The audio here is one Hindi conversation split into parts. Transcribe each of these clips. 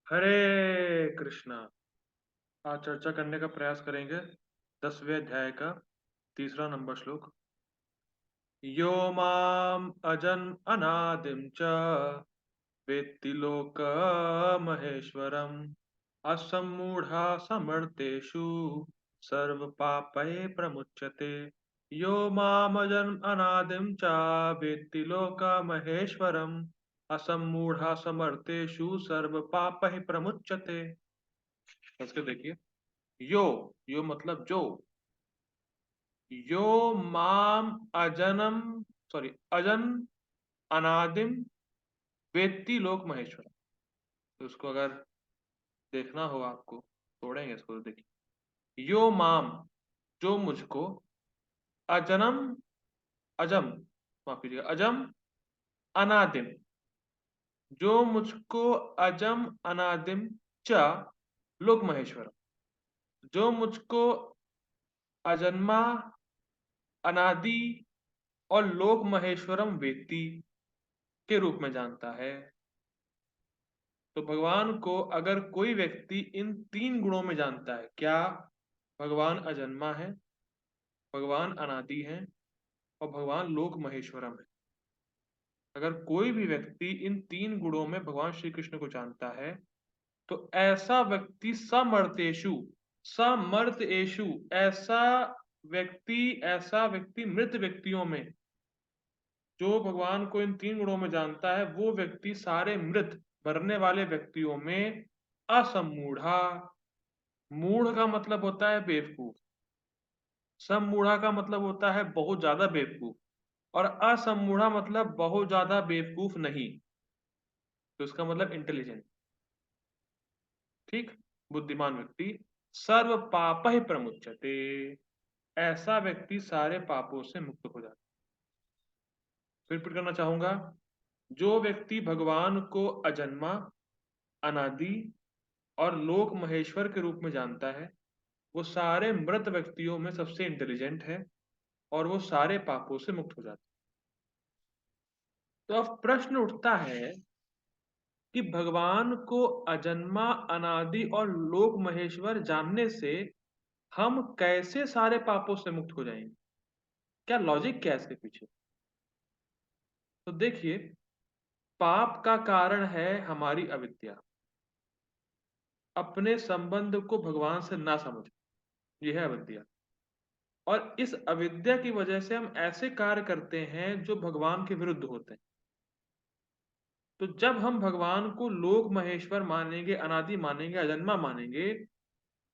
हरे कृष्णा। आज चर्चा करने का प्रयास करेंगे 10वें अध्याय का तीसरा नंबर श्लोक। यो माम अजन अनादिम च वेत्ति लोकमहेश्वरम् असम्मूढ़ा समर्थेषु सर्व पापै प्रमुच्यते। यो माम अजन अनादिम च वेत्ति लोकमहेश्वरम् असम्मूढ़ा समर्थेषु सर्व पापै प्रमुच्यते। संस्कृत देखिए। यो यो मतलब जो। यो माम अजनम सॉरी अजन अनादिम वेत्ति लोक महेश्वर। तो उसको अगर देखना हो आपको, तोड़ेंगे इसको तो देखिए। यो माम जो मुझको, अजनम अजम माफ कीजिएगा अजम अनादिम जो मुझको, अजम अनादिम च लोक महेश्वर जो मुझको अजन्मा अनादि और लोक महेश्वरम वेत्ति के रूप में जानता है। तो भगवान को अगर कोई व्यक्ति इन तीन गुणों में जानता है, क्या? भगवान अजन्मा है, भगवान अनादि है और भगवान लोक महेश्वरम है। अगर कोई भी व्यक्ति इन तीन गुणों में भगवान श्री कृष्ण को जानता है तो ऐसा व्यक्ति समर्तेषु, समर्तेषु ऐसा व्यक्ति मृत व्यक्तियों में, जो भगवान को इन तीन गुणों में जानता है वो व्यक्ति सारे मृत मरने वाले व्यक्तियों में असमूढ़ा, मूढ़ का मतलब होता है बेवकूफ, समूढ़ा का मतलब होता है बहुत ज्यादा बेवकूफ, और असमूढ़ा मतलब बहुत ज्यादा बेवकूफ नहीं। तो इसका मतलब इंटेलिजेंट, ठीक, बुद्धिमान व्यक्ति। सर्व पाप ही प्रमुच्यते, ऐसा व्यक्ति सारे पापों से मुक्त हो जाता है। फिर रिपीट करना चाहूंगा। जो व्यक्ति भगवान को अजन्मा अनादि और लोक महेश्वर के रूप में जानता है वो सारे मृत व्यक्तियों में सबसे इंटेलिजेंट है और वो सारे पापों से मुक्त हो जाता है। तो अब प्रश्न उठता है कि भगवान को अजन्मा अनादि और लोक महेश्वर जानने से हम कैसे सारे पापों से मुक्त हो जाएंगे? क्या लॉजिक, क्या है इसके पीछे? तो देखिए, पाप का कारण है हमारी अविद्या, अपने संबंध को भगवान से ना समझ, यह है अविद्या। और इस अविद्या की वजह से हम ऐसे कार्य करते हैं जो भगवान के विरुद्ध होते हैं। तो जब हम भगवान को लोक महेश्वर मानेंगे, अनादि मानेंगे, अजन्मा मानेंगे,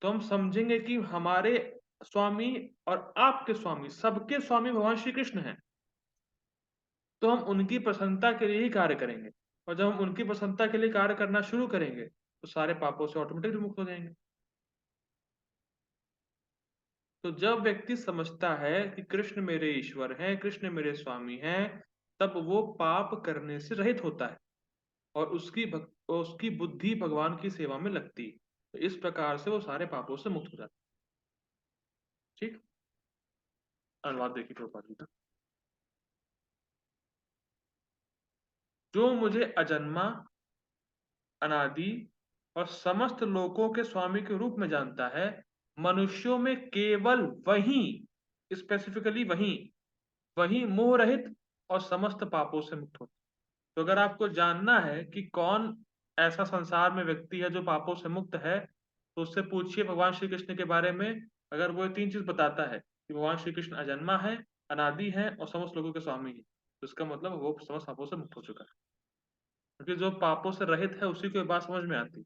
तो हम समझेंगे कि हमारे स्वामी और आपके स्वामी, सबके स्वामी भगवान श्री कृष्ण हैं। तो हम उनकी प्रसन्नता के लिए ही कार्य करेंगे, और जब हम उनकी प्रसन्नता के लिए कार्य करना शुरू करेंगे तो सारे पापों से ऑटोमेटिक मुक्त हो जाएंगे। तो जब व्यक्ति समझता है कि कृष्ण मेरे ईश्वर हैं, कृष्ण मेरे स्वामी हैं, तब वो पाप करने से रहित होता है और उसकी बुद्धि भगवान की सेवा में लगती है। तो इस प्रकार से वो सारे पापों से मुक्त हो जाता है। ठीक, अनुवाद देखिए प्रभुपाद जी का। जो मुझे अजन्मा अनादि और समस्त लोकों के स्वामी के रूप में जानता है, मनुष्यों में केवल वही, स्पेसिफिकली वही, वही मोह रहित और समस्त पापों से मुक्त होता है। तो अगर आपको जानना है कि कौन ऐसा संसार में व्यक्ति है जो पापों से मुक्त है, तो उससे पूछिए भगवान श्री कृष्ण के बारे में। अगर वो तीन चीज बताता है कि भगवान श्री कृष्ण अजन्मा है, अनादि है और समस्त लोगों के स्वामी है, तो इसका मतलब वो समस्त पापों से मुक्त हो चुका है। क्योंकि जो पापों से रहित है उसी को ये बात समझ में आती है।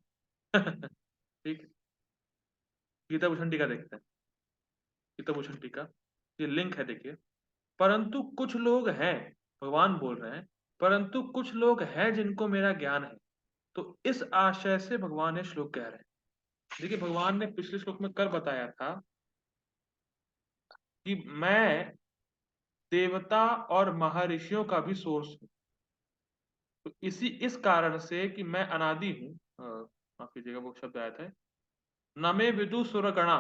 ठीक। गीता भूषण टीका देखते हैं। गीता भूषण टीका, ये लिंक है देखिए। परंतु कुछ लोग हैं, भगवान बोल रहे हैं, परंतु कुछ लोग हैं जिनको मेरा ज्ञान है। तो इस आशय से भगवान ये श्लोक कह रहे हैं। देखिए, भगवान ने पिछले श्लोक में कर बताया था कि मैं देवता और महर्षियों का भी सोर्स हूं। तो इस कारण से कि मैं अनादि हूं, माफ कीजिएगा वो शब्द आया था, न मे विदु सुरगणा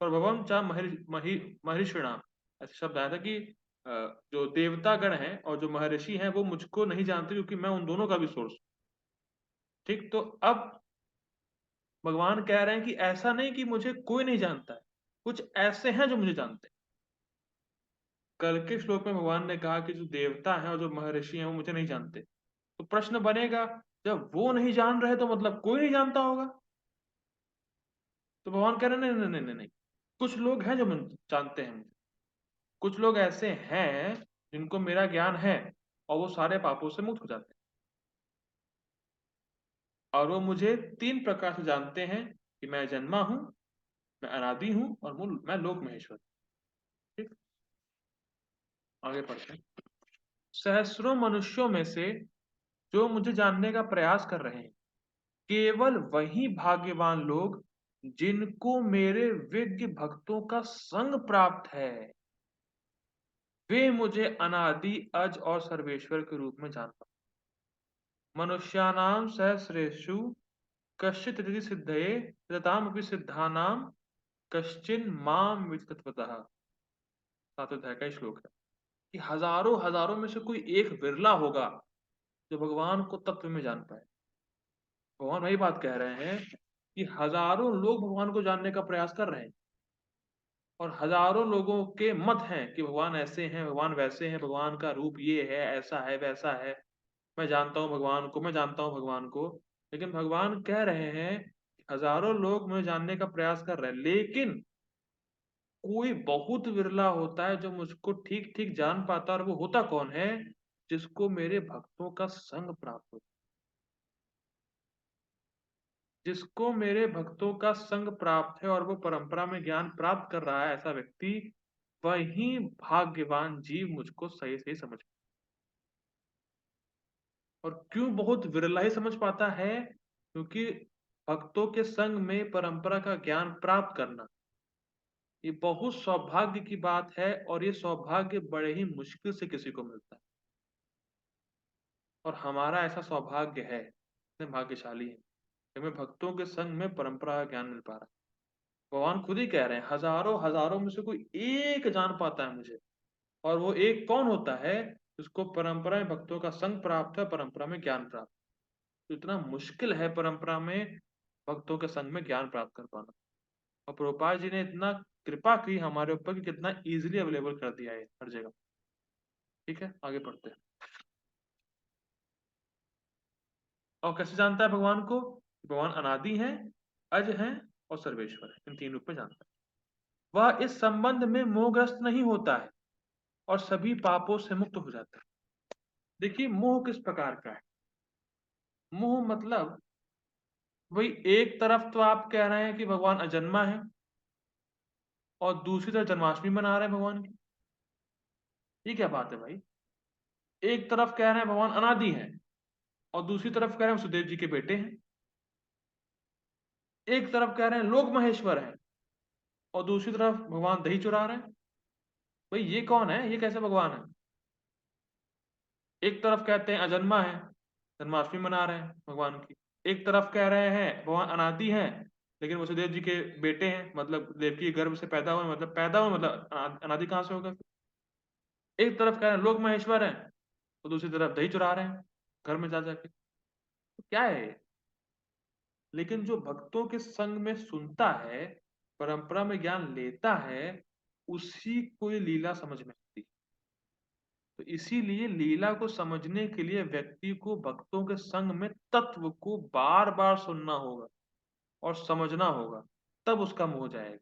प्रभवम चा महर्षिणा, ऐसे शब्द आया था कि अ, जो देवता गण हैं और जो महर्षि हैं वो मुझको नहीं जानते, क्योंकि मैं उन दोनों का भी सोर्स हूं। ठीक, तो अब भगवान कह रहे हैं कि ऐसा नहीं कि मुझे कोई नहीं जानता है, कुछ ऐसे हैं जो मुझे जानते हैं। कल के श्लोक में भगवान ने कहा कि जो देवता हैं और जो महर्षि हैं वो मुझे नहीं जानते। तो प्रश्न बनेगा, जब वो नहीं जान रहे तो मतलब कोई नहीं जानता होगा? तो भगवान कह रहे हैं नहीं, नहीं, नहीं, नहीं, नहीं। कुछ लोग हैं जो जानते हैं मुझे। कुछ लोग ऐसे हैं जिनको मेरा ज्ञान है और वो सारे पापों से मुक्त हो जाते हैं। और वो मुझे 3 प्रकार से जानते हैं कि मैं जन्मा हूँ, मैं अनादि हूँ और मैं लोक महेश्वर। ठीक, आगे पढ़ते हैं। सहस्रों मनुष्यों में से जो मुझे जानने का प्रयास कर रहे हैं, केवल वही भाग्यवान लोग जिनको मेरे विज्ञ भक्तों का संग प्राप्त है, वे मुझे अनादि अज और सर्वेश्वर के रूप में जानता। मनुष्याणाम सहस्रेषु कश्चित् इति सिद्धये ततामपि सिद्धानां कश्चिन् माम विद्धि तत्त्वतः। 7वें अध्याय का श्लोक है कि हजारों हजारों में से कोई एक विरला होगा जो भगवान को तत्व में जान पाए। भगवान वही बात कह रहे हैं कि हजारों लोग भगवान को जानने का प्रयास कर रहे हैं और हजारों लोगों के मत हैं कि भगवान ऐसे हैं, भगवान वैसे हैं, भगवान का रूप ये है, ऐसा है, वैसा है। मैं जानता हूँ भगवान को, मैं जानता हूँ भगवान को। लेकिन भगवान कह रहे हैं कि हजारों लोग मुझे जानने का प्रयास कर रहे हैं, लेकिन कोई बहुत विरला होता है जो मुझको ठीक ठीक जान पाता है। और वो होता कौन है? जिसको मेरे भक्तों का संग प्राप्त हो, जिसको मेरे भक्तों का संग प्राप्त है और वो परंपरा में ज्ञान प्राप्त कर रहा है, ऐसा व्यक्ति, वही भाग्यवान जीव मुझको सही सही समझ। और क्यों बहुत विरला ही समझ पाता है? क्योंकि भक्तों के संग में परंपरा का ज्ञान प्राप्त करना ये बहुत सौभाग्य की बात है और ये सौभाग्य बड़े ही मुश्किल से किसी को मिलता है। और हमारा ऐसा सौभाग्य है, इतने भाग्यशाली है कि हमें भक्तों के संग में परंपरा का ज्ञान मिल पा रहा है। भगवान खुद ही कह रहे हैं हजारों हजारों में से कोई एक जान पाता है मुझे। और वो एक कौन होता है? जिसको परंपरा में भक्तों का संग प्राप्त है, परंपरा में ज्ञान प्राप्त। तो इतना मुश्किल है परंपरा में भक्तों के संग में ज्ञान प्राप्त कर पाना। और प्रभुपाद जी ने इतना कृपा की हमारे ऊपर कि कितना इजीली अवेलेबल कर दिया है हर जगह। ठीक है, आगे पढ़ते हैं। और कैसे जानता है भगवान को? भगवान अनादि है, अज है और सर्वेश्वर है, इन 3 रूप में जानता है। वह इस संबंध में मोहग्रस्त नहीं होता है और सभी पापों से मुक्त हो जाता है। देखिए मोह किस प्रकार का है? मोह मतलब वही, एक तरफ तो आप कह रहे हैं कि भगवान अजन्मा है और दूसरी तरफ जन्माष्टमी मना रहे हैं भगवान की। ये क्या बात है भाई? एक तरफ कह रहे हैं भगवान अनादि हैं और दूसरी तरफ कह रहे हैं सुदेव जी के बेटे हैं। एक तरफ कह रहे हैं लोक महेश्वर है और दूसरी तरफ भगवान दही चुरा रहे हैं। भाई ये कौन है? ये कैसे भगवान है? एक तरफ कहते हैं अजन्मा है, जन्माष्टमी मना रहे हैं भगवान की। एक तरफ कह रहे हैं भगवान अनादि हैं, लेकिन वसुदेव जी के बेटे हैं, मतलब देवकी के गर्भ से पैदा हुए, मतलब पैदा हुए, मतलब अनादि कहाँ से होगा? एक तरफ कह रहे हैं लोक महेश्वर है तो दूसरी तरफ दही चुरा रहे हैं घर में जा जाके। तो क्या है ये? लेकिन जो भक्तों के संग में सुनता है, परंपरा में ज्ञान लेता है, उसी को ये लीला समझ में आती है। तो इसीलिए लीला को समझने के लिए व्यक्ति को भक्तों के संग में तत्व को बार बार सुनना होगा और समझना होगा, तब उसका मोह जाएगा।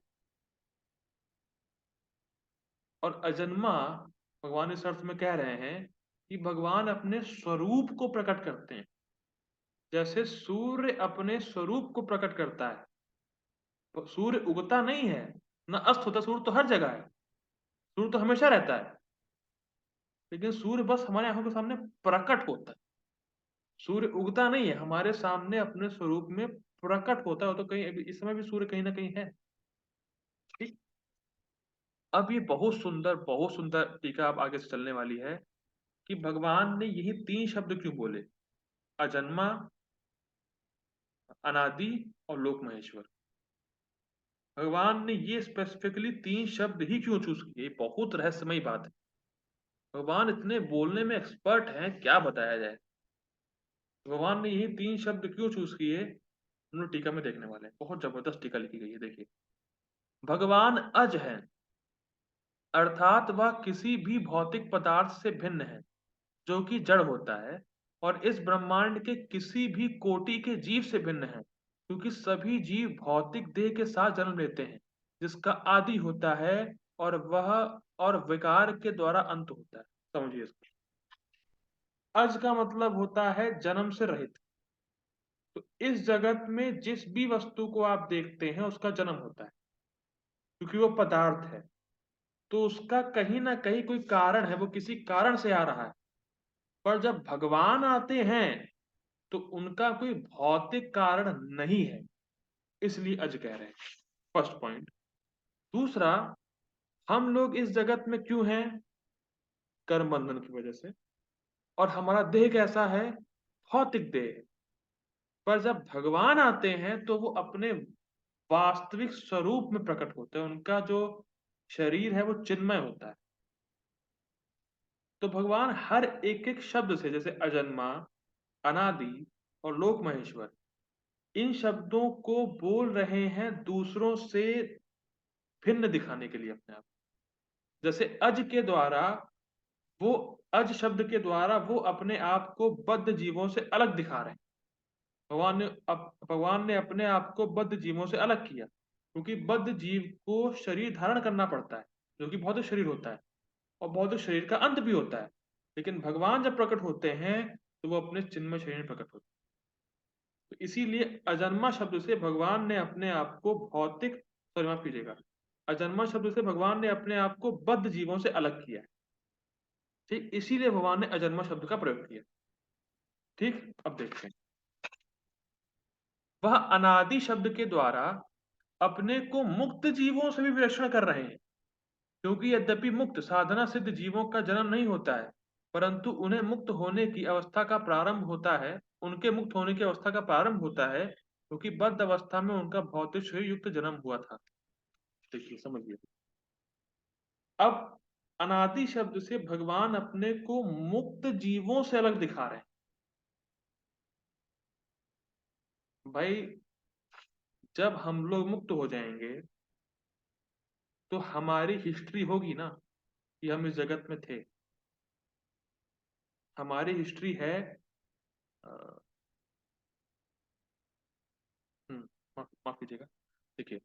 और अजन्मा, भगवान इस अर्थ में कह रहे हैं कि भगवान अपने स्वरूप को प्रकट करते हैं। जैसे सूर्य अपने स्वरूप को प्रकट करता है, तो सूर्य उगता नहीं है ना अस्त होता, सूर्य तो हर जगह है, सूर्य तो हमेशा रहता है। लेकिन सूर्य बस हमारे आंखों के सामने प्रकट होता है। सूर्य उगता नहीं है, हमारे सामने अपने स्वरूप में प्रकट होता है। तो कहीं इस समय भी सूर्य कहीं ना कहीं है। ठीक। अब ये बहुत सुंदर टीका अब आगे से चलने वाली है कि भगवान ने यही 3 शब्द क्यों बोले, अजन्मा, अनादि और लोक महेश्वर। भगवान ने ये स्पेसिफिकली 3 शब्द ही क्यों चूज किए? ये बहुत रहस्यमयी बात है। भगवान इतने बोलने में एक्सपर्ट हैं, क्या बताया जाए। भगवान ने यही 3 शब्द क्यों चूज किए? हम लोग टीका में देखने वाले हैं। बहुत जबरदस्त टीका लिखी गई है, देखिए। भगवान अज है, अर्थात वह किसी भी भौतिक पदार्थ से भिन्न है जो कि जड़ होता है, और इस ब्रह्मांड के किसी भी कोटि के जीव से भिन्न है, क्योंकि सभी जीव भौतिक देह के साथ जन्म लेते हैं, जिसका आदि होता है और वह और विकार के द्वारा अंत होता है। समझिए इसको। अज का मतलब होता है जन्म से रहित। तो इस जगत में जिस भी वस्तु को आप देखते हैं उसका जन्म होता है, क्योंकि वो पदार्थ है। तो उसका कहीं ना कहीं कोई कारण है, वो किसी कारण से आ रहा है। पर जब भगवान आते हैं तो उनका कोई भौतिक कारण नहीं है, इसलिए अज कह रहे हैं। First point. दूसरा, हम लोग इस जगत में क्यों हैं? कर्म बंधन की वजह से। और हमारा देह कैसा है? भौतिक देह। पर जब भगवान आते हैं तो वो अपने वास्तविक स्वरूप में प्रकट होते हैं। उनका जो शरीर है वो चिन्मय होता है। तो भगवान हर एक एक शब्द से, जैसे अजन्मा, अनादि और लोक महेश्वर, इन शब्दों को बोल रहे हैं दूसरों से भिन्न दिखाने के लिए अपने आप। जैसे अज के द्वारा वो, अज शब्द के द्वारा वो अपने आप को बद्ध जीवों से अलग दिखा रहे हैं। भगवान ने अपने आप को बद्ध जीवों से अलग किया, क्योंकि बद्ध जीव को शरीर धारण करना पड़ता है, जो कि भौतिक शरीर होता है, और भौतिक शरीर का अंत भी होता है। लेकिन भगवान जब प्रकट होते हैं तो वो अपने चिन्मय शरीर में प्रकट होते हैं। तो इसीलिए अजन्मा शब्द से भगवान ने अपने आप को भौतिक, सॉरी माफ कीजिएगा, अजन्मा शब्द से भगवान ने अपने आप को बद्ध जीवों से अलग किया है। ठीक, इसीलिए भगवान ने अजन्मा शब्द का प्रयोग किया। ठीक, अब देखते हैं। वह अनादि शब्द के द्वारा अपने को मुक्त जीवों से भी विलक्षण कर रहे हैं, क्योंकि यद्यपि मुक्त साधना सिद्ध जीवों का जन्म नहीं होता है, परंतु उन्हें मुक्त होने की अवस्था का प्रारंभ होता है, उनके मुक्त होने की अवस्था का प्रारंभ होता है, क्योंकि बद्ध अवस्था में उनका भौतिक शरीर युक्त जन्म हुआ था। देखिए, समझिए। अब अनादि शब्द से भगवान अपने को मुक्त जीवों से अलग दिखा रहे हैं। भाई, जब हम लोग मुक्त हो जाएंगे तो हमारी हिस्ट्री होगी ना कि हम इस जगत में थे। हमारी हिस्ट्री है, अ, माफ कीजिएगा। देखिए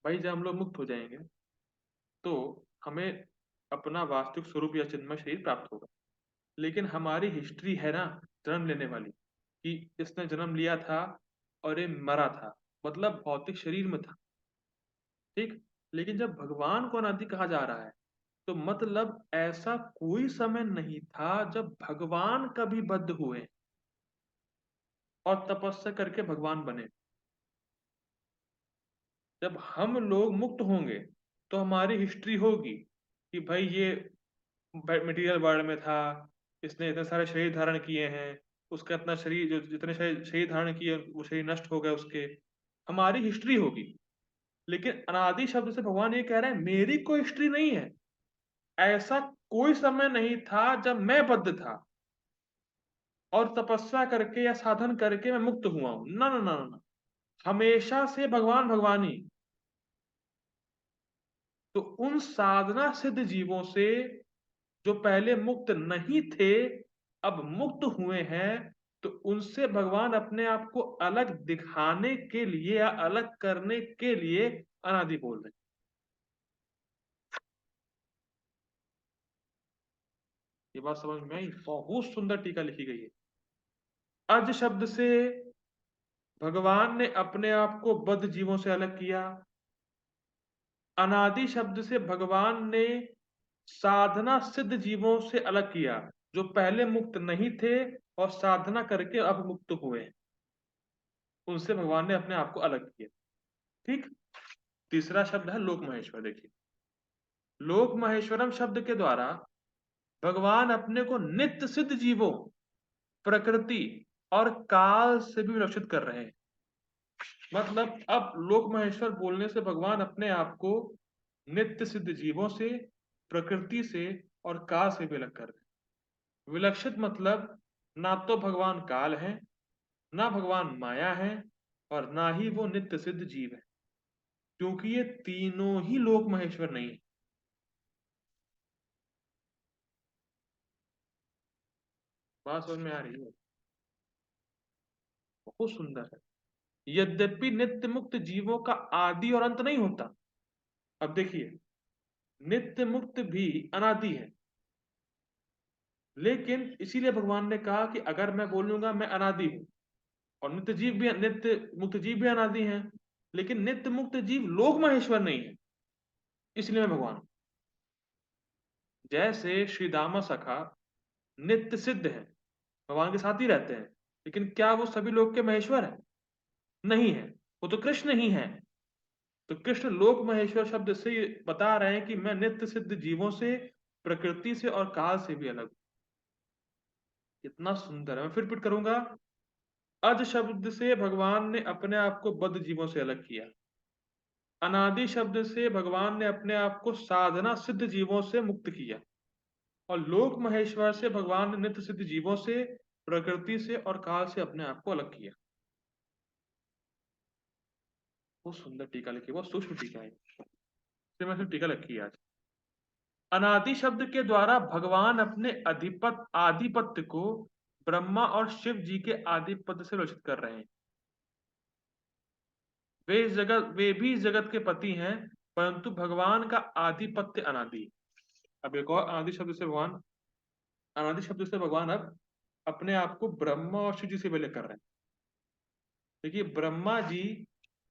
भाई, जब हम लोग मुक्त हो जाएंगे तो हमें अपना वास्तविक स्वरूप या चिन्मय शरीर प्राप्त होगा। लेकिन हमारी हिस्ट्री है ना जन्म लेने वाली, कि इसने जन्म लिया था और ये मरा था, मतलब भौतिक शरीर में था। ठीक। लेकिन जब भगवान को अनादि कहा जा रहा है तो मतलब ऐसा कोई समय नहीं था जब भगवान कभी बद्ध हुए और तपस्या करके भगवान बने। जब हम लोग मुक्त होंगे तो हमारी हिस्ट्री होगी कि भाई ये मटेरियल वर्ल्ड में था, इसने इतने सारे शरीर धारण किए हैं, उसका इतना शरीर, जो जितने शरीर धारण किए वो शरीर नष्ट हो गए उसके। हमारी हिस्ट्री होगी। लेकिन अनादि शब्द से भगवान ये कह रहे हैं मेरी कोई हिस्ट्री नहीं है। ऐसा कोई समय नहीं था जब मैं बद्ध था और तपस्या करके या साधन करके मैं मुक्त हुआ हूं। ना ना ना ना ना। हमेशा से भगवान भगवान ही। तो उन साधना सिद्ध जीवों से जो पहले मुक्त नहीं थे, अब मुक्त हुए हैं, तो उनसे भगवान अपने आप को अलग दिखाने के लिए या अलग करने के लिए अनादि बोल रहे हैं। ये बात समझ में आई? बहुत सुंदर टीका लिखी गई है। अज शब्द से भगवान ने अपने आप को बद्ध जीवों से अलग किया। अनादि शब्द से भगवान ने साधना सिद्ध जीवों से अलग किया, जो पहले मुक्त नहीं थे और साधना करके अब मुक्त हुए। उनसे भगवान ने अपने आप को अलग किया। ठीक। तीसरा शब्द है लोक महेश्वर। देखिए, लोक महेश्वरम शब्द के द्वारा भगवान अपने को नित्य सिद्ध जीवों, प्रकृति और काल से भी विलक्षित कर रहे हैं। मतलब अब लोक महेश्वर बोलने से भगवान अपने आप को नित्य सिद्ध जीवों से, प्रकृति से और काल से भी अलग कर रहे हैं। विलक्षित मतलब ना तो भगवान काल हैं ना भगवान माया है और ना ही वो नित्य सिद्ध जीव है, क्योंकि ये तीनों ही लोक महेश्वर नहीं है। बात समझ में आ रही है? बहुत सुंदर है। यद्यपि नित्य मुक्त जीवों का आदि और अंत नहीं होता। अब देखिए, नित्य मुक्त भी अनादि है, लेकिन इसीलिए भगवान ने कहा कि अगर मैं बोलूंगा मैं अनादि हूं, और नित्य मुक्त जीव भी अनादि हैं, लेकिन नित्य मुक्त जीव लोक महेश्वर नहीं है, इसलिए मैं भगवान हूं। जैसे श्री दामा सखा नित्य सिद्ध है, भगवान के साथ ही रहते हैं, लेकिन क्या वो सभी लोक के महेश्वर है? नहीं है। वो तो कृष्ण ही है। तो कृष्ण लोक महेश्वर शब्द से ये बता रहे हैं कि मैं नित्य सिद्ध जीवों से, प्रकृति से और काल से भी अलग हूं। कितना सुंदर है। मैं फिर रिपीट करूंगा। अज शब्द से भगवान ने अपने आप को बद्ध जीवों से अलग किया। अनादि शब्द से भगवान ने अपने आप को साधना सिद्ध जीवों से मुक्त किया। और लोक महेश्वर से भगवान ने नित्य सिद्ध जीवों से, प्रकृति से और काल से अपने आप को अलग किया। बहुत सुंदर टीका लिखी, बहुत सूक्ष्म टीका है। इसलिए मैं सिर्फ टीका लिखी है आज। अनादि शब्द के द्वारा भगवान अपने आधिपत्य को ब्रह्मा और शिव जी के आधिपत्य से रचित कर रहे हैं। वे भी इस जगत के पति हैं, परंतु भगवान का आधिपत्य अनादि है। अब एक और अनादि शब्द से भगवान अब अपने आप को ब्रह्मा और शिव जी से विलय कर रहे हैं। देखिए, ब्रह्मा जी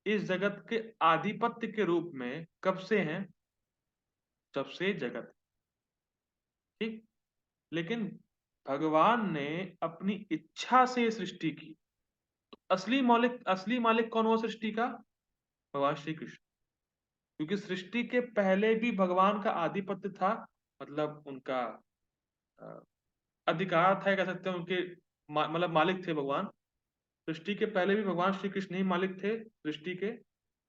इस जगत के आधिपत्य के रूप में कब से हैं? जब से जगत, ठीक। लेकिन भगवान ने अपनी इच्छा से सृष्टि की। तो असली मालिक कौन हुआ सृष्टि का? भगवान श्री कृष्ण। क्योंकि सृष्टि के पहले भी भगवान का आधिपत्य था, मतलब उनका अ, अधिकार था, कह सकते हैं उनके मतलब मालिक थे भगवान। सृष्टि के पहले भी भगवान श्री कृष्ण ही मालिक थे सृष्टि के,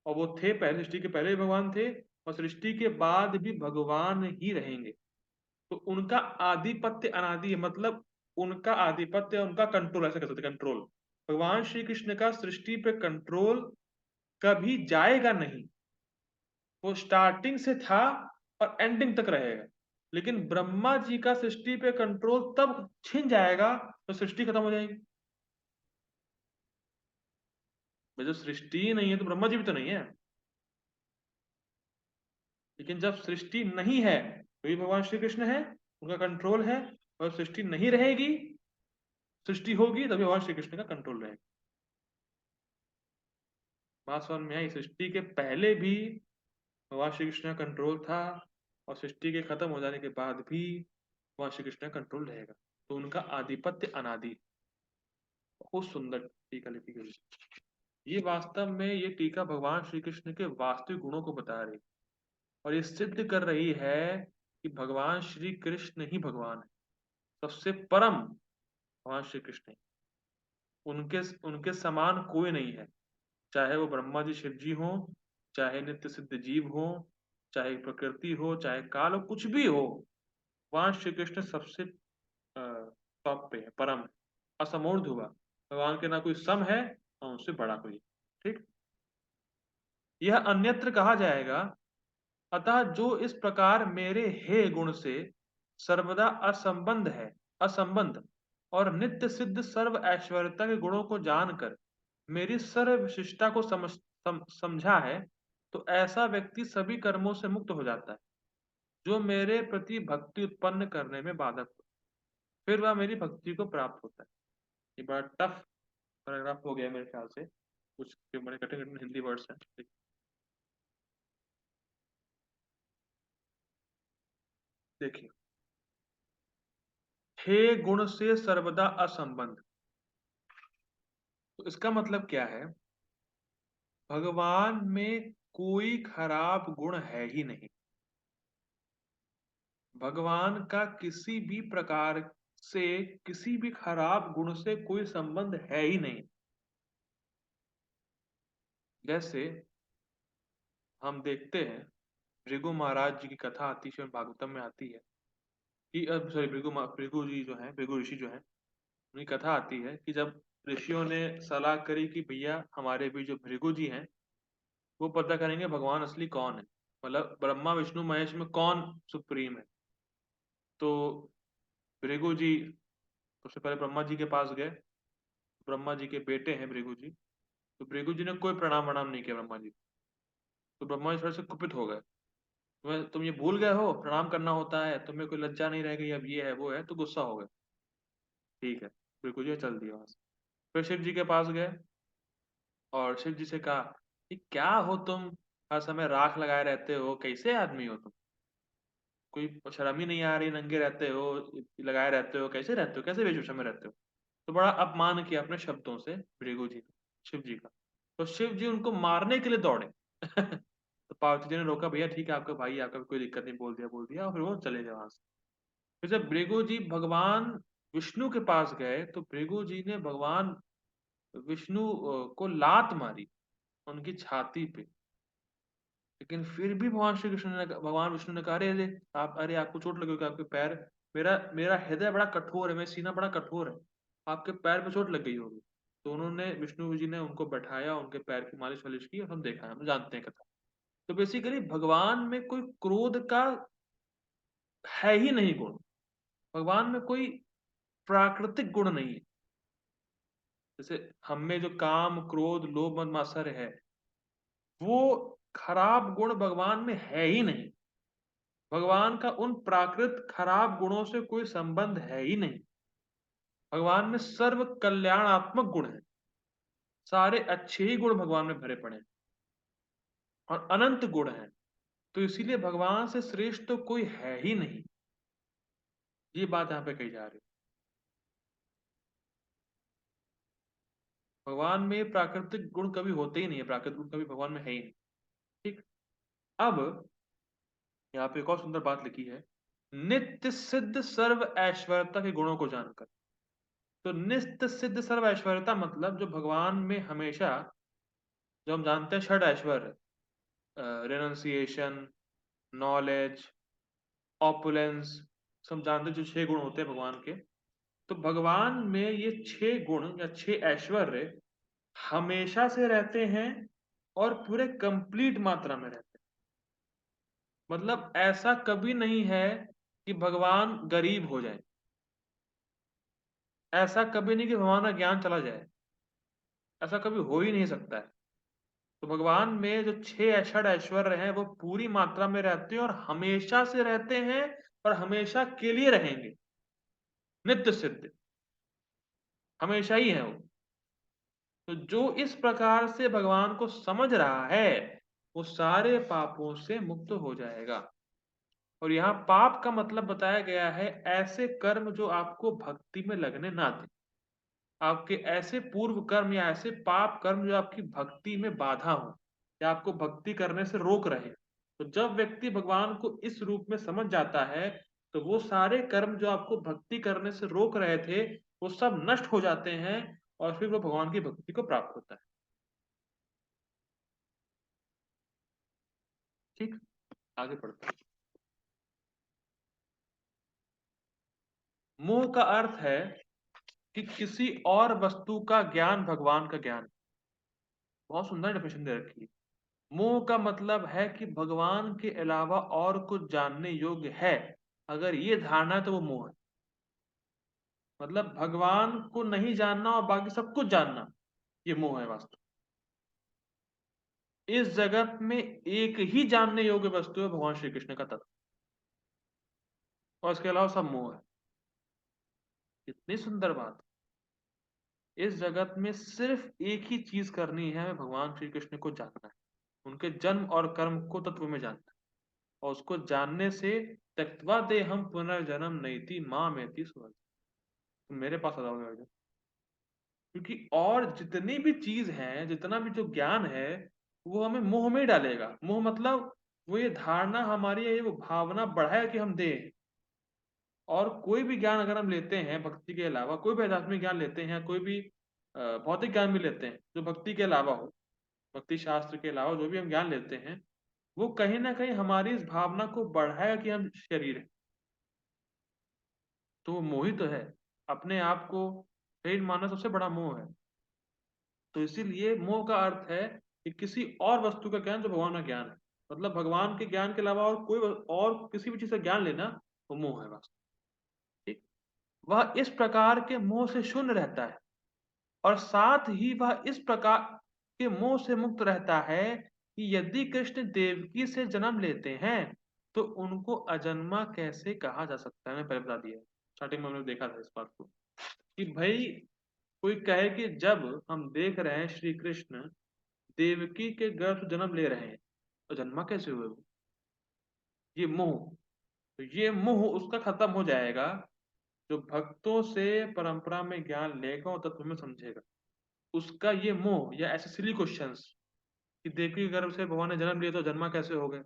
और वो थे पहले, सृष्टि के पहले भी भगवान थे, और सृष्टि के बाद भी भगवान ही रहेंगे। तो उनका आधिपत्य अनादि है, मतलब उनका आधिपत्य, उनका कंट्रोल, ऐसा कह सकते हैं, कंट्रोल। भगवान श्री कृष्ण का सृष्टि पे कंट्रोल कभी जाएगा नहीं। वो स्टार्टिंग से था और एंडिंग तक रहेगा। लेकिन ब्रह्मा जी का सृष्टि पे कंट्रोल तब छिन जाएगा तो सृष्टि खत्म हो जाएगी। भाई, जब सृष्टि ही नहीं है तो ब्रह्मा जी भी तो नहीं है। लेकिन जब सृष्टि नहीं है तो भी भगवान श्री कृष्ण है, उनका कंट्रोल है। और सृष्टि नहीं रहेगी, सृष्टि होगी, तभी भगवान श्री कृष्ण का कंट्रोल रहेगा। बात समझ में आई? सृष्टि के पहले भी भगवान श्री कृष्ण का कंट्रोल था, और सृष्टि के खत्म हो जाने के बाद भी भगवान श्री कृष्ण का कंट्रोल रहेगा। तो उनका आधिपत्य अनादि। बहुत सुंदर टीका लिखी गई। ये वास्तव में ये टीका भगवान श्री कृष्ण के वास्तविक गुणों को बता रही, और ये सिद्ध कर रही है कि भगवान श्री कृष्ण ही भगवान है। सबसे परम भगवान श्री कृष्ण है। उनके उनके समान कोई नहीं है। चाहे वो ब्रह्मा जी शिव जी हो, चाहे नित्य सिद्ध जीव हो, चाहे प्रकृति हो, चाहे काल हो, कुछ भी हो, भगवान श्री कृष्ण सबसे टॉप पे है, परम है, असमूढ़ हुआ। भगवान के ना कोई सम है, ना उनसे बड़ा कोई। ठीक। यह अन्यत्र कहा जाएगा। अतः जो इस प्रकार मेरे हे गुण से सर्वदा असंबंध और नित्य सिद्ध सर्व ऐश्वर्यता के गुणों को जानकर मेरी सर्व विशिष्टता को समझा है, तो ऐसा व्यक्ति सभी कर्मों से मुक्त हो जाता है जो मेरे प्रति भक्ति उत्पन्न करने में बाधक हो। फिर वह मेरी भक्ति को प्राप्त होता है। ये बड़ा टफ पैराग्राफ हो गया मेरे ख्याल से, कुछ बड़े कठिन कठिन हिंदी वर्ड्स हैं। देखिए, हे गुण से सर्वदा असंबंध, तो इसका मतलब क्या है? भगवान में कोई खराब गुण है ही नहीं। भगवान का किसी भी प्रकार से, किसी भी खराब गुण से कोई संबंध है ही नहीं। जैसे हम देखते हैं, भृगु महाराज जी की कथा आती है, श्रीमद् भागवतम में आती है कि, सॉरी, भृगु जी जो है, भृगु ऋषि जो है, उनकी कथा आती है कि जब ऋषियों ने सलाह करी कि भैया हमारे भी जो भृगु जी हैं वो पता करेंगे भगवान असली कौन है, मतलब ब्रह्मा विष्णु महेश में कौन सुप्रीम है। तो भृगु जी सबसे पहले ब्रह्मा जी के पास गए। ब्रह्मा जी के बेटे हैं भृगु जी। तो भृगु जी ने कोई प्रणाम वणाम नहीं किया ब्रह्मा जी को। तो ब्रह्मा जी थोड़े से कुपित हो गए। तुम ये भूल गए हो प्रणाम करना होता है, तुम्हें कोई लज्जा नहीं रह गई, अब ये है वो है, तो गुस्सा हो गए। ठीक है, भृगु जी ने चल दिया वहां से। फिर शिव जी के पास गए और शिव जी से कहा कि क्या हो तुम, हर समय राख लगाए रहते हो, कैसे आदमी हो तुम, कोई शर्म ही नहीं आ रही, नंगे रहते हो, लगाए रहते हो, कैसे रहते हो, कैसे वेशभूषा में रहते हो। तो बड़ा अपमान किया अपने शब्दों से भृगु जी का, शिव जी का। तो शिव जी उनको मारने के लिए दौड़े। तो पार्वती जी ने रोका, भैया ठीक है आपका भाई है, आपका कोई दिक्कत नहीं, बोल दिया और फिर वो चले गए वहां से। फिर जब भृगु जी भगवान विष्णु के पास गए तो भृगु जी ने भगवान विष्णु को लात मारी उनकी छाती पे। लेकिन फिर भी भगवान विष्णु ने कहा, अरे आप, अरे आपको चोट लगी होगी, आपके पैर, मेरा मेरा हृदय बड़ा कठोर है, मेरा सीना बड़ा कठोर है, आपके पैर पे चोट लग गई होगी। तो उन्होंने, विष्णु जी ने उनको बैठाया, उनके पैर की मालिश वालिश की, और हम देखा है, हम जानते हैं कथा। तो बेसिकली भगवान में कोई क्रोध का है ही नहीं गुण, भगवान में कोई प्राकृतिक गुण नहीं है। जैसे हम में जो काम क्रोध लोभ मद मात्सर्य है, वो खराब गुण भगवान में है ही नहीं। भगवान का उन प्राकृत खराब गुणों से कोई संबंध है ही नहीं। भगवान में सर्व कल्याणात्मक गुण है, सारे अच्छे ही गुण भगवान में भरे पड़े हैं और अनंत गुण हैं। तो इसीलिए भगवान से श्रेष्ठ तो कोई है ही नहीं। ये बात यहाँ पे कही जा रही है। भगवान में प्राकृतिक गुण कभी होते ही नहीं है, प्राकृतिक गुण कभी भगवान में है ही नहीं। ठीक। अब यहाँ पे एक और सुंदर बात लिखी है, नित्य सिद्ध सर्व ऐश्वर्यता के गुणों को जानकर। तो नित्य सिद्ध सर्व ऐश्वर्यता मतलब जो भगवान में हमेशा, जो हम जानते हैं षड ऐश्वर्य, रेनन्सिएशन, नॉलेज, ऑपुलेंस, सब जानते हैं जो छह गुण होते हैं भगवान के। तो भगवान में ये छह गुण या छह ऐश्वर्य हमेशा से रहते हैं और पूरे कंप्लीट मात्रा में रहते हैं। मतलब ऐसा कभी नहीं है कि भगवान गरीब हो जाए, ऐसा कभी नहीं कि भगवान का ज्ञान चला जाए, ऐसा कभी हो ही नहीं सकता है। तो भगवान में जो छह षड ऐश्वर्य हैं वो पूरी मात्रा में रहते हैं और हमेशा से रहते हैं और हमेशा के लिए रहेंगे, नित्य सिद्ध, हमेशा ही है वो। तो जो इस प्रकार से भगवान को समझ रहा है वो सारे पापों से मुक्त हो जाएगा। और यहाँ पाप का मतलब बताया गया है ऐसे कर्म जो आपको भक्ति में लगने ना दे, आपके ऐसे पूर्व कर्म या ऐसे पाप कर्म जो आपकी भक्ति में बाधा हो या आपको भक्ति करने से रोक रहे। तो जब व्यक्ति भगवान को इस रूप में समझ जाता है तो वो सारे कर्म जो आपको भक्ति करने से रोक रहे थे वो सब नष्ट हो जाते हैं और फिर वो भगवान की भक्ति को प्राप्त होता है। ठीक, आगे बढ़ते हैं। मोह का अर्थ है कि किसी और वस्तु का ज्ञान भगवान का ज्ञान। बहुत सुंदर डेफिनेशन दे रखी है। मोह का मतलब है कि भगवान के अलावा और कुछ जानने योग्य है, अगर ये धारणा है तो वो मोह है। मतलब भगवान को नहीं जानना और बाकी सब कुछ जानना, ये मोह है वास्तव। इस जगत में एक ही जानने योग्य वस्तु है, भगवान श्री कृष्ण का तत्व, और इसके अलावा सब मोह है। कितनी सुंदर बात। इस जगत में सिर्फ एक ही चीज करनी है, भगवान श्री कृष्ण को जानना है, उनके जन्म और कर्म को तत्व में जानना है। और उसको जानने से त्यक्त्वा देहम पुनर्जन्म नैति मां मेति सुहृत्। तुम मेरे पास आ जाओगे अर्जुन। क्योंकि और जितनी भी चीज है, जितना भी जो ज्ञान है, वो हमें मोह में ही डालेगा। मोह मतलब वो ये धारणा हमारी, ये वो भावना बढ़ाए कि हम दें। और कोई भी ज्ञान अगर हम लेते हैं भक्ति के अलावा, कोई भी आध्यात्मिक ज्ञान लेते हैं, कोई भी भौतिक ज्ञान भी लेते हैं जो भक्ति के अलावा हो, भक्ति शास्त्र के अलावा जो भी हम ज्ञान लेते हैं, वो कहीं ना कहीं हमारी इस भावना को बढ़ाएगा कि हम शरीर है। तो वो मोहित तो है अपने आप को, शरीर मानना सबसे बड़ा मोह है। तो इसीलिए मोह का अर्थ है कि किसी और वस्तु का ज्ञान जो भगवान का ज्ञान है, मतलब भगवान के ज्ञान के अलावा और कोई और किसी भी चीज का ज्ञान लेना वो मोह है बस। ठीक। वह इस प्रकार के मोह से शून्य रहता है और साथ ही वह इस प्रकार के मोह से मुक्त रहता है कि यदि कृष्ण देवकी से जन्म लेते हैं तो उनको अजन्मा कैसे कहा जा सकता है। मैंने पहले बता दिया, स्टार्टिंग में हमने देखा था इस बात को कि भाई कोई कहे कि जब हम देख रहे हैं श्री कृष्ण देवकी के गर्भ से जन्म ले रहे हैं तो जन्मा कैसे हुए वो, ये मोह। तो ये मोह उसका खत्म हो जाएगा जो भक्तों से परंपरा में ज्ञान लेगा और तत्व में समझेगा। उसका ये मोह या ऐसे सिली क्वेश्चंस कि देवकी के गर्भ से भगवान ने जन्म लिया तो जन्मा कैसे हो गए,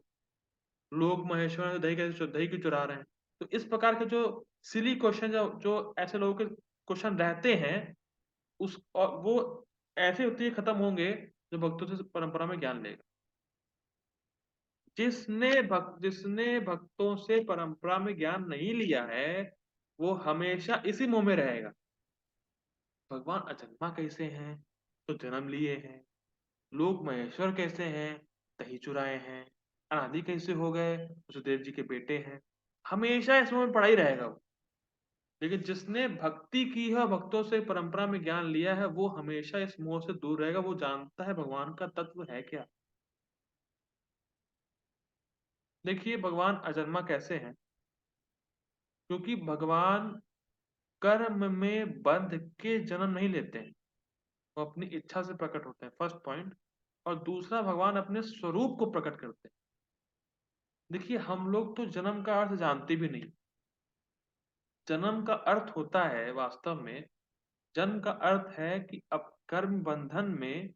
लोग महेश्वर ने दही कैसे दही क्यों चुरा रहे हैं, तो इस प्रकार के जो सिली क्वेश्चन जो ऐसे लोगों के क्वेश्चन रहते हैं उस और वो ऐसे होते ही खत्म होंगे जो भक्तों से परंपरा में ज्ञान लेगा। जिसने भक्तों से परंपरा में ज्ञान नहीं लिया है वो हमेशा इसी मोह में रहेगा। भगवान अजन्मा कैसे हैं तो जन्म लिए हैं, लोग महेश्वर कैसे हैं, दही चुराए हैं, अनादि कैसे हो गए, वसुदेव जी के बेटे हैं, हमेशा इस मोह में पड़ा ही रहेगा वो। लेकिन जिसने भक्ति की है और भक्तों से परंपरा में ज्ञान लिया है वो हमेशा इस मोह से दूर रहेगा, वो जानता है भगवान का तत्व है क्या। देखिए भगवान अजन्मा कैसे हैं, क्योंकि भगवान कर्म में बंध के जन्म नहीं लेते हैं, वो अपनी इच्छा से प्रकट होते हैं, फर्स्ट पॉइंट। और दूसरा भगवान अपने स्वरूप को प्रकट करते हैं। देखिए हम लोग तो जन्म का अर्थ जानते भी नहीं। जन्म का अर्थ होता है वास्तव में, जन्म का अर्थ है कि अब कर्म बंधन में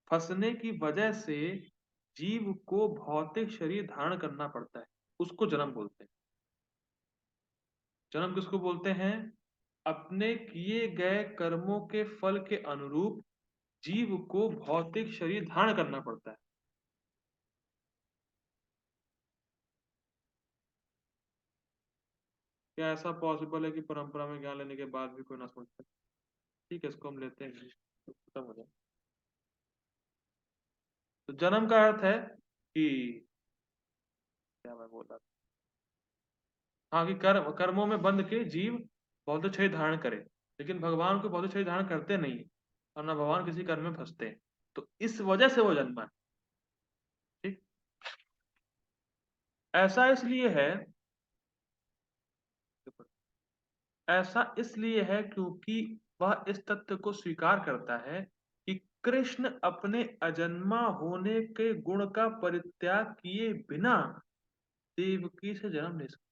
फंसने की वजह से जीव को भौतिक शरीर धारण करना पड़ता है, उसको जन्म बोलते हैं। जन्म किसको बोलते हैं, अपने किए गए कर्मों के फल के अनुरूप जीव को भौतिक शरीर धारण करना पड़ता है। क्या ऐसा पॉसिबल है कि परंपरा में ज्ञान लेने के बाद भी कोई ना समझ पाए? ठीक है, इसको हम लेते हैं, तो खत्म हो जाए। तो जन्म का अर्थ है कि, क्या मैं बोल रहा था, हाँ कि कर्मों में बंध के जीव भौतिक शरीर धारण करे। लेकिन भगवान को भौतिक शरीर धारण करते नहीं है और ना भगवान किसी कर्म में फंसते हैं, तो इस वजह से वो जन्मा है। ठीक। ऐसा इसलिए है, ऐसा इसलिए है क्योंकि वह इस तथ्य को स्वीकार करता है कि कृष्ण अपने अजन्मा होने के गुण का परित्याग किए बिना देवकी से जन्म ले सकते।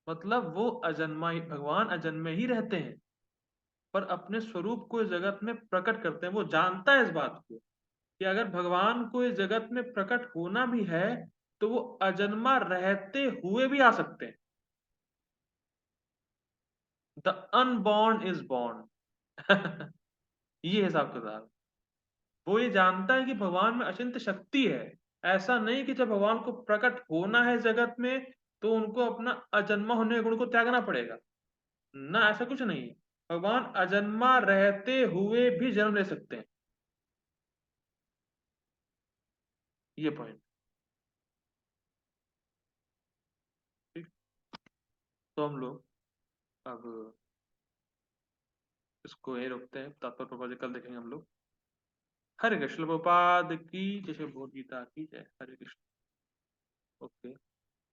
मतलब वो अजन्मा ही, भगवान अजन्मे ही रहते हैं पर अपने स्वरूप को इस जगत में प्रकट करते हैं। वो जानता है इस बात को कि अगर भगवान को इस जगत में प्रकट होना भी है तो वो अजन्मा रहते हुए भी आ सकते हैं। The unborn is born. ये हिसाब किताब। वो ये जानता है कि भगवान में अचिंत्य शक्ति है। ऐसा नहीं कि जब भगवान को प्रकट होना है जगत में तो उनको अपना अजन्मा होने के गुण को त्यागना पड़ेगा, ना ऐसा कुछ नहीं है। भगवान अजन्मा रहते हुए भी जन्म ले सकते हैं, ये पॉइंट। ठीक। तो हम लोग अब इसको यही रोकते हैं, तात्पर्य प्रभाव कल देखेंगे हम लोग। हरे कृष्ण प्रभुपाद की जैसे भगवद गीता की जय। हरे कृष्ण। ओके।